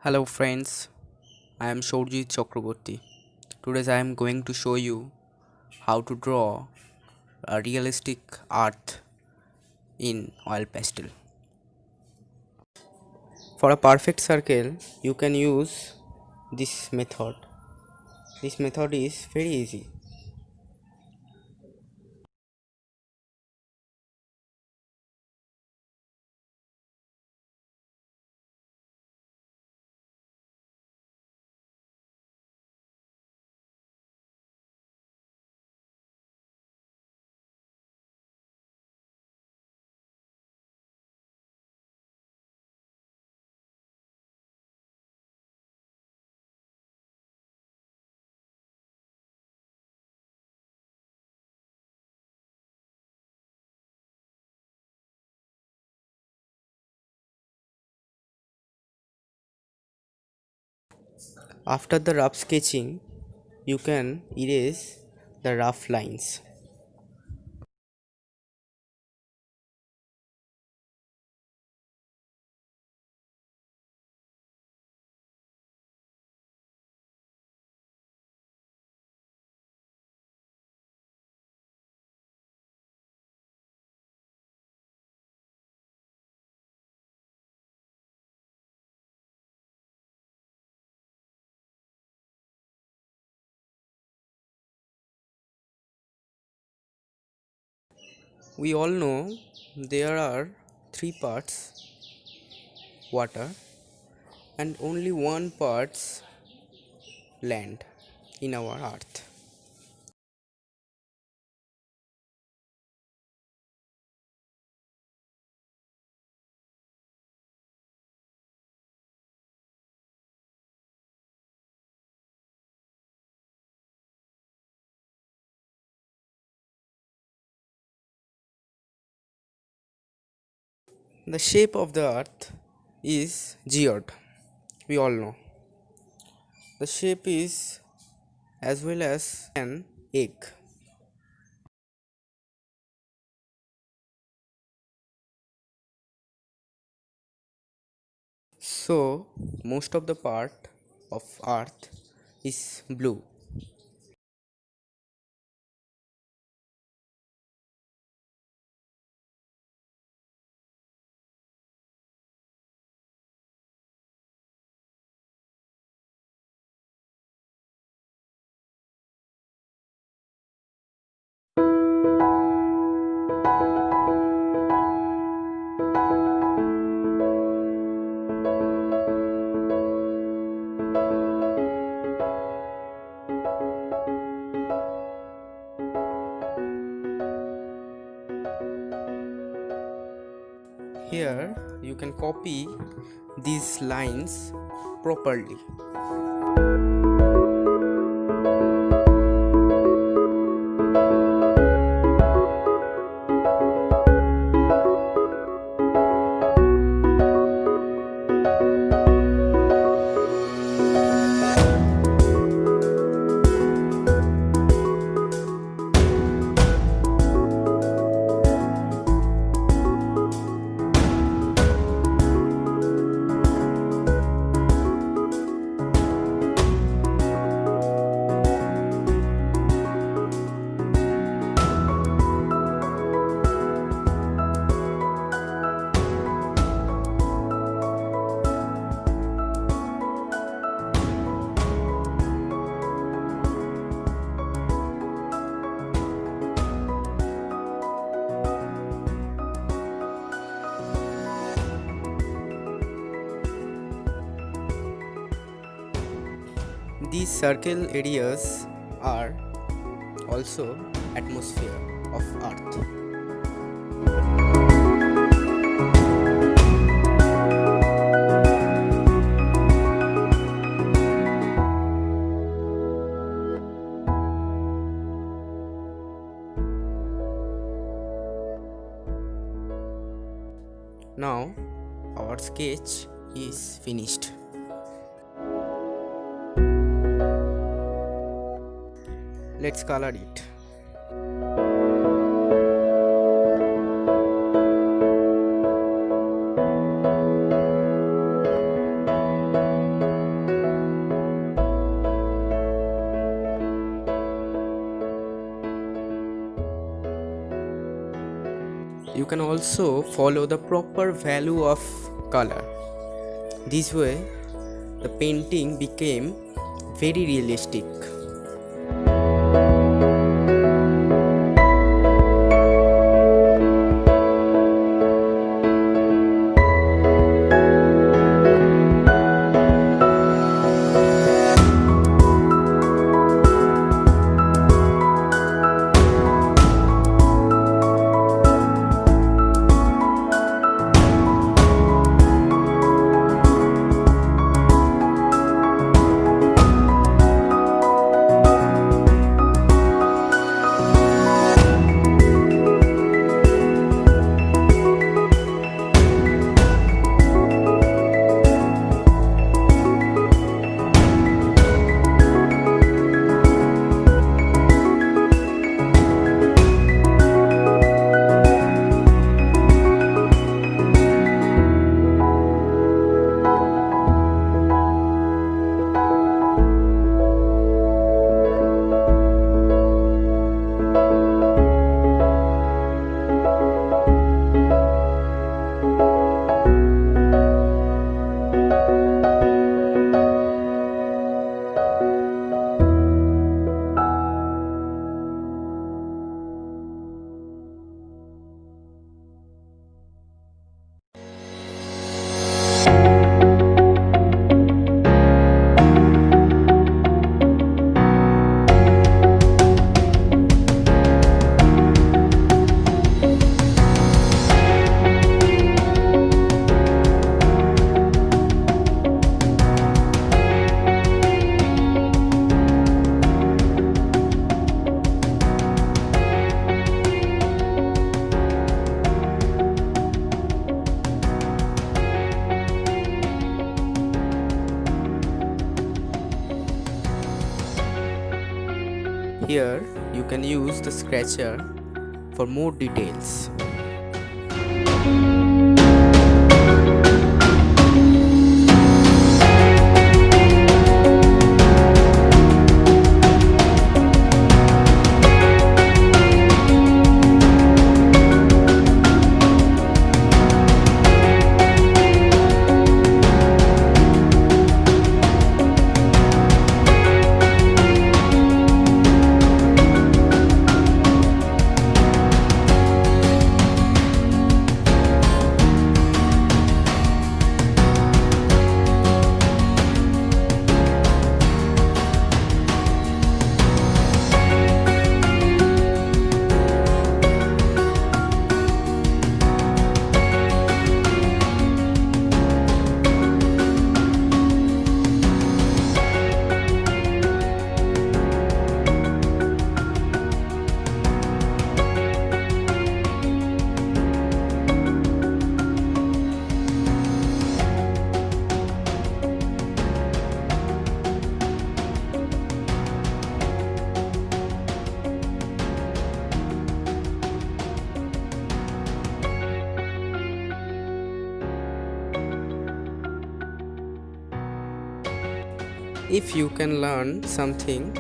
Hello friends, I am Shorjit Chakraborty. Today I am going to show you how to draw a realistic earth in oil pastel. For a perfect circle, you can use this method. This method is very easy. After the rough sketching, you can erase the rough lines. We all know there are three parts: water and only one parts land in our earth. The shape of the earth is geode. We all know. The shape is as well as an egg. So most of the part of earth is blue. Here you can copy these lines properly. These circle areas are also atmosphere of earth. Now our sketch is finished. Let's color it. You can also follow the proper value of color. This way, the painting became very realistic. Here you can use the scratcher for more details. If you can learn something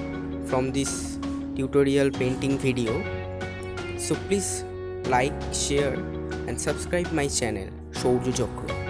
from this tutorial painting video, so please like, share and subscribe my channel Shourju Chakra.